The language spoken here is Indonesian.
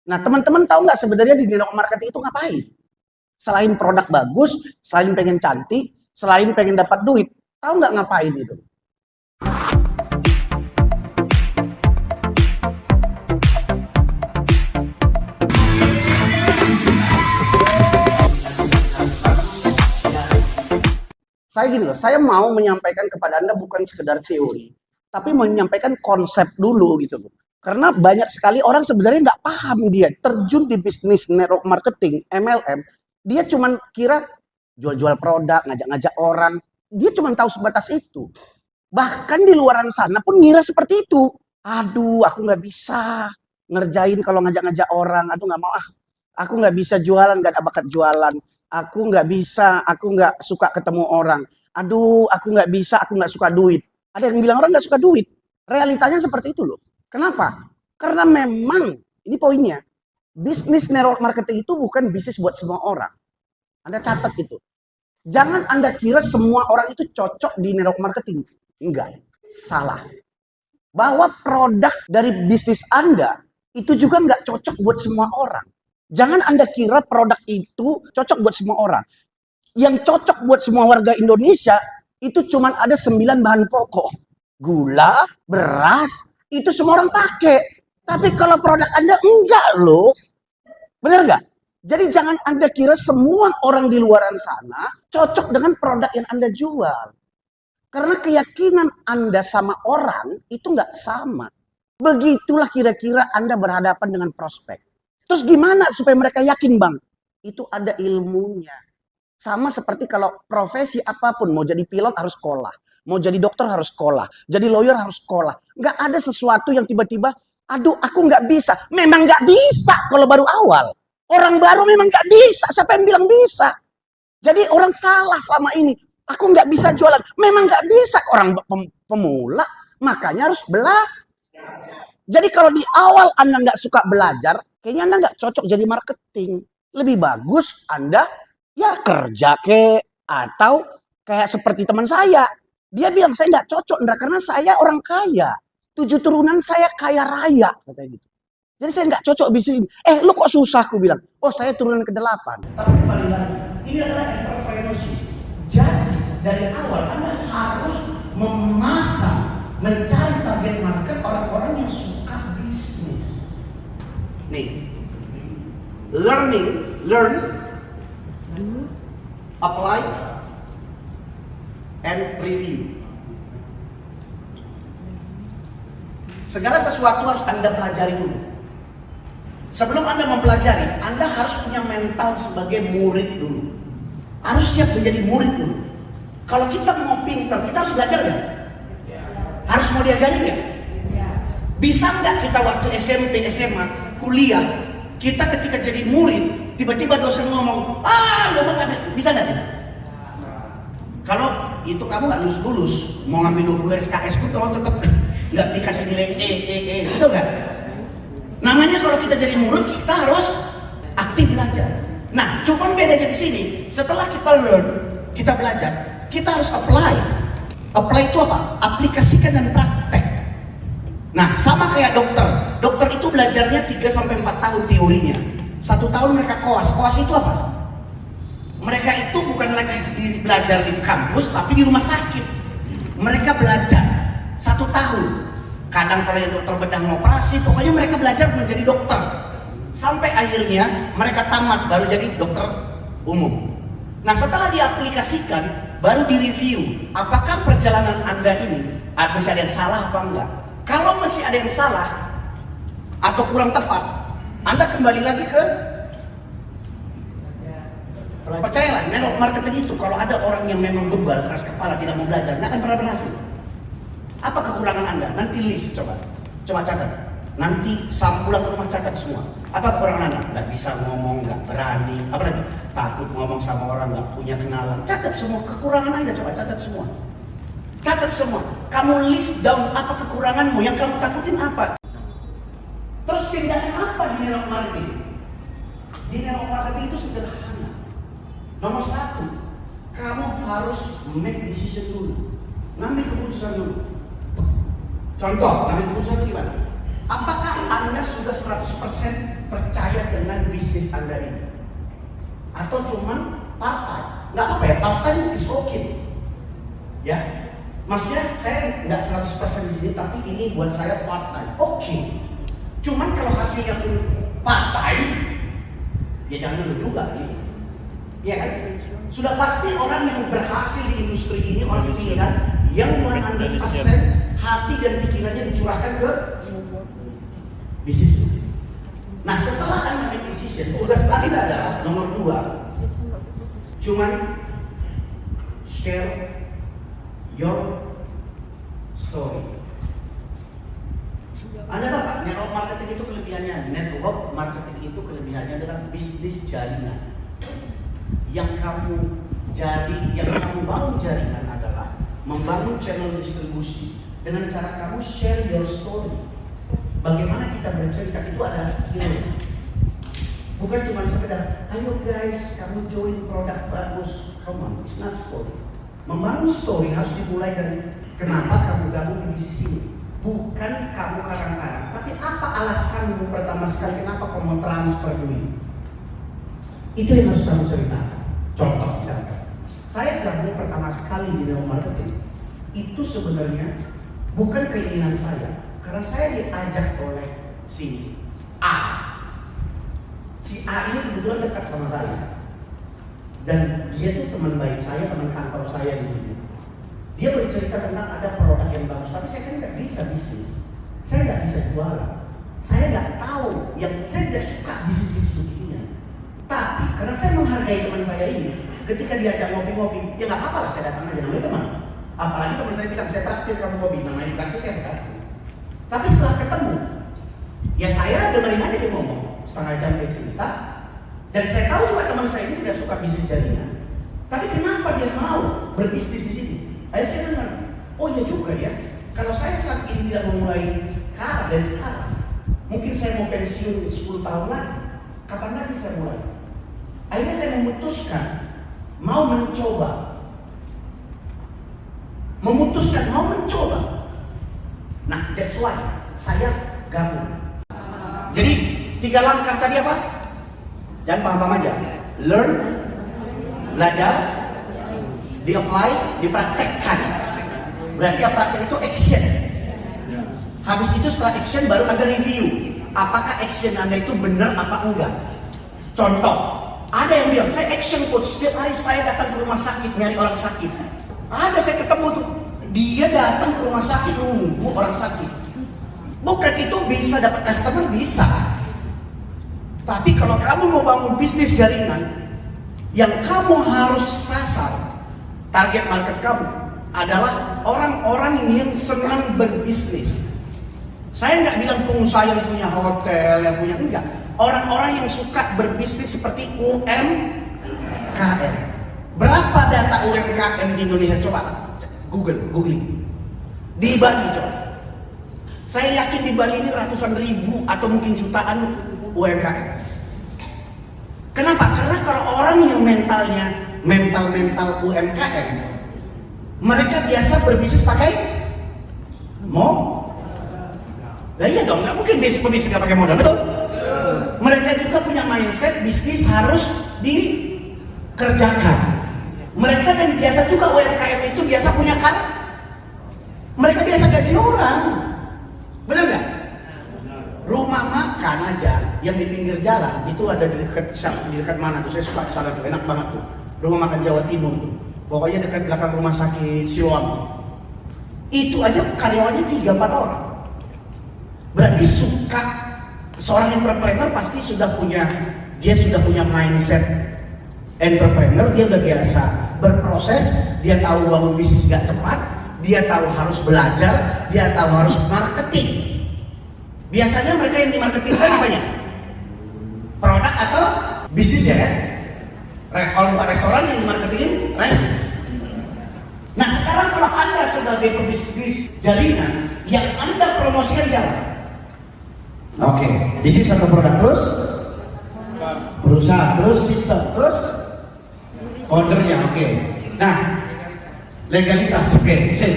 Nah, teman-teman tahu nggak sebenarnya di network marketing itu ngapain? Selain produk bagus, selain pengen cantik, selain pengen dapat duit, tahu nggak ngapain itu? Saya gini loh, saya mau menyampaikan kepada Anda bukan sekedar teori, tapi menyampaikan konsep dulu gitu loh. Karena banyak sekali orang sebenarnya nggak paham dia terjun di bisnis network marketing, MLM, dia cuma kira jual-jual produk, ngajak-ngajak orang, dia cuma tahu sebatas itu. Bahkan di luaran sana pun ngira seperti itu. Aduh, aku nggak bisa ngerjain kalau ngajak-ngajak orang. Aduh, nggak mau ah. Aku nggak bisa jualan, nggak ada bakat jualan. Aku nggak bisa, aku nggak suka ketemu orang. Aduh, aku nggak bisa, aku nggak suka duit. Ada yang bilang orang nggak suka duit. Realitanya seperti itu loh. Kenapa? Karena memang, ini poinnya, bisnis network marketing itu bukan bisnis buat semua orang. Anda catat itu. Jangan Anda kira semua orang itu cocok di network marketing. Enggak, salah. Bahwa produk dari bisnis Anda itu juga nggak cocok buat semua orang. Jangan Anda kira produk itu cocok buat semua orang. Yang cocok buat semua warga Indonesia itu cuma ada 9 bahan pokok. Gula, beras, itu semua orang pakai. Tapi kalau produk Anda enggak loh. Benar nggak? Jadi jangan Anda kira semua orang di luaran sana cocok dengan produk yang Anda jual. Karena keyakinan Anda sama orang itu nggak sama. Begitulah kira-kira Anda berhadapan dengan prospek. Terus gimana supaya mereka yakin, Bang? Itu ada ilmunya. Sama seperti kalau profesi apapun, mau jadi pilot harus sekolah. Mau jadi dokter harus sekolah. Jadi lawyer harus sekolah. Nggak ada sesuatu yang tiba-tiba, aduh aku nggak bisa. Memang nggak bisa kalau baru awal. Orang baru memang nggak bisa. Siapa yang bilang bisa? Jadi orang salah selama ini. Aku nggak bisa jualan. Memang nggak bisa. Orang pemula, makanya harus belajar. Jadi kalau di awal Anda nggak suka belajar, kayaknya Anda nggak cocok jadi marketing. Lebih bagus Anda ya kerja atau kayak seperti teman saya. Dia bilang saya nggak cocok Indra karena saya orang kaya. 7 turunan saya kaya raya katanya gitu. Jadi saya nggak cocok bisnis ini. Lu kok susah? Aku bilang. Oh saya turunan ke-8. Tapi kembali lagi, ini adalah entrepreneurship. Jadi dari awal Anda harus memasang, mencari target market orang-orang yang suka bisnis. Nih, learn, apply, and review. Segala sesuatu harus Anda pelajari dulu. Sebelum Anda mempelajari, Anda harus punya mental sebagai murid dulu. Harus siap menjadi murid dulu. Kalau kita mau pintar, kita harus belajar nggak? Harus mau diajari nggak? Bisa nggak kita waktu SMP, SMA, kuliah, kita ketika jadi murid, tiba-tiba dosen ngomong, bisa nggak? Kalau itu kamu nggak lulus, mau ngambil 20 SKS pun kalau tetap nggak dikasih nilai betul nggak? Namanya kalau kita jadi murid, kita harus aktif belajar. Nah, cuman bedanya di sini, setelah kita learn, kita belajar, kita harus apply. Apply itu apa? Aplikasikan dan praktek. Nah, sama kayak dokter. Dokter itu belajarnya 3-4 tahun teorinya. 1 tahun mereka koas. Koas itu apa? Mereka itu bukan lagi belajar di kampus, tapi di rumah sakit. Mereka belajar 1 tahun. Kadang kalau yang dokter bedah ngoperasi, pokoknya mereka belajar menjadi dokter. Sampai akhirnya mereka tamat, baru jadi dokter umum. Nah setelah diaplikasikan, baru direview. Apakah perjalanan Anda ini masih ada yang salah apa enggak? Kalau masih ada yang salah atau kurang tepat, Anda kembali lagi ke percayalah, network marketing itu kalau ada orang yang memang bebal, keras kepala, tidak mau belajar, nggak akan pernah berhasil. Apa kekurangan Anda? Nanti list, coba catat. Nanti pulang ke rumah catat semua. Apa kekurangan Anda? Nggak bisa ngomong, nggak berani, apalagi takut ngomong sama orang, nggak punya kenalan. Catat semua kekurangan Anda, coba catat semua. Catat semua. Kamu list down apa kekuranganmu, yang kamu takutin apa. Terus pilihan apa di network marketing? Di network marketing itu sederhana. Nomor 1, kamu harus make decision dulu. Ngambil keputusan dulu. Contoh, ngambil keputusan gimana? Apakah Anda sudah 100% percaya dengan bisnis Anda ini? Atau cuman part-time? Nggak apa ya, part-time is okay. Ya, maksudnya saya nggak 100% di sini, tapi ini buat saya part-time. Oke. Cuman kalau hasilnya pun part-time, ya jangan dulu juga ini. Iya kan? Sudah pasti orang yang berhasil di industri ini, orang pilihan yang 100% hati dan pikirannya dicurahkan ke bisnis. Nah, setelah Anda make decision, tugas Anda adalah nomor 2, cuman share your story. Anda tahu Pak, network marketing itu kelebihannya. Network marketing itu kelebihannya adalah bisnis jaringan. Yang kamu bangun jaringan adalah membangun channel distribusi dengan cara kamu share your story. Bagaimana kita bercerita itu ada skill. Bukan cuma sekedar, ayo guys, kamu join produk bagus. Come on, it's not story. Membangun story harus dimulai dari kenapa kamu gabung di bisnis ini. Bukan kamu karang-karang, tapi apa alasanmu pertama sekali kenapa kamu mau transfer duit. Itu yang harus kamu ceritakan. Contoh misalkan, saya gabung pertama sekali di network marketing. Itu sebenarnya bukan keinginan saya. Karena saya diajak oleh si A. Si A ini kebetulan dekat sama saya. Dan dia tuh teman baik saya, teman kantor saya dulu. Dia bercerita tentang ada produk yang bagus, tapi saya kan nggak bisa bisnis. Saya nggak bisa jualan. Saya nggak tahu, saya tidak suka bisnis beginian. Tapi karena saya menghargai teman saya ini, ketika diajak ngopi-ngopi, ya nggak apa-apa lah, saya datang aja, namanya teman. Apalagi teman saya bilang, saya traktir kamu ngopi, namanya traktir saya datang. Tapi setelah ketemu, ya saya dengerin aja dia ngomong, setengah jam dia cerita. Dan saya tahu juga teman saya ini tidak suka bisnis jaringan. Tapi kenapa dia mau berbisnis di sini? Akhirnya saya dengar, oh iya juga ya. Kalau saya saat ini tidak memulai dari sekarang, mungkin saya mau pensiun 10 tahun lagi. Kapan lagi saya mulai? Akhirnya saya memutuskan mau mencoba. Nah, that's why saya gabung. Jadi 3 langkah tadi apa? Jangan paham-paham aja. Learn, belajar, di-apply, dipraktekkan. Berarti praktek itu action. Habis itu setelah action baru ada review. Apakah action Anda itu benar apa enggak? Contoh, ada yang bilang, saya action coach. Setiap hari saya datang ke rumah sakit nyari orang sakit. Ada saya ketemu tuh, dia datang ke rumah sakit nunggu orang sakit. Bukan itu bisa dapat customer, bisa. Tapi kalau kamu mau bangun bisnis jaringan, yang kamu harus sasar, target market kamu adalah orang-orang yang senang berbisnis. Saya nggak bilang pengusaha yang punya hotel, yang punya, enggak. Orang-orang yang suka berbisnis seperti UMKM. Berapa data UMKM di Indonesia? Coba googling. Di Bali coba. Saya yakin di Bali ini ratusan ribu atau mungkin jutaan UMKM. Kenapa? Karena kalau orang yang mental UMKM, mereka biasa berbisnis pakai Lah iya dong, nggak mungkin bisnis nggak pakai modal, betul? Mereka juga punya mindset bisnis harus dikerjakan. Mereka dan biasa juga UMKM itu biasa punya kan? Mereka biasa gaji orang, benar nggak? Rumah makan aja yang di pinggir jalan itu ada di dekat mana tuh? Saya suka kesana tuh, enak banget tuh. Rumah makan Jawa Timur tuh, pokoknya dekat belakang rumah sakit Siloam. Itu aja karyawannya 3-4 orang. Berarti seorang entrepreneur pasti sudah punya mindset entrepreneur. Dia udah biasa berproses, dia tahu bangun bisnis gak cepat, dia tahu harus belajar, dia tahu harus marketing. Biasanya mereka yang di marketing kan apanya? Produk atau bisnis ya kan? Kalau bukan restoran yang di marketingin Nah sekarang kalau Anda sebagai pebisnis jaringan, yang Anda promosikan siapa? Oke, bisnis atau produk, terus perusahaan, terus sistem, terus foundernya. Oke. Nah, legalitas, oke, sip.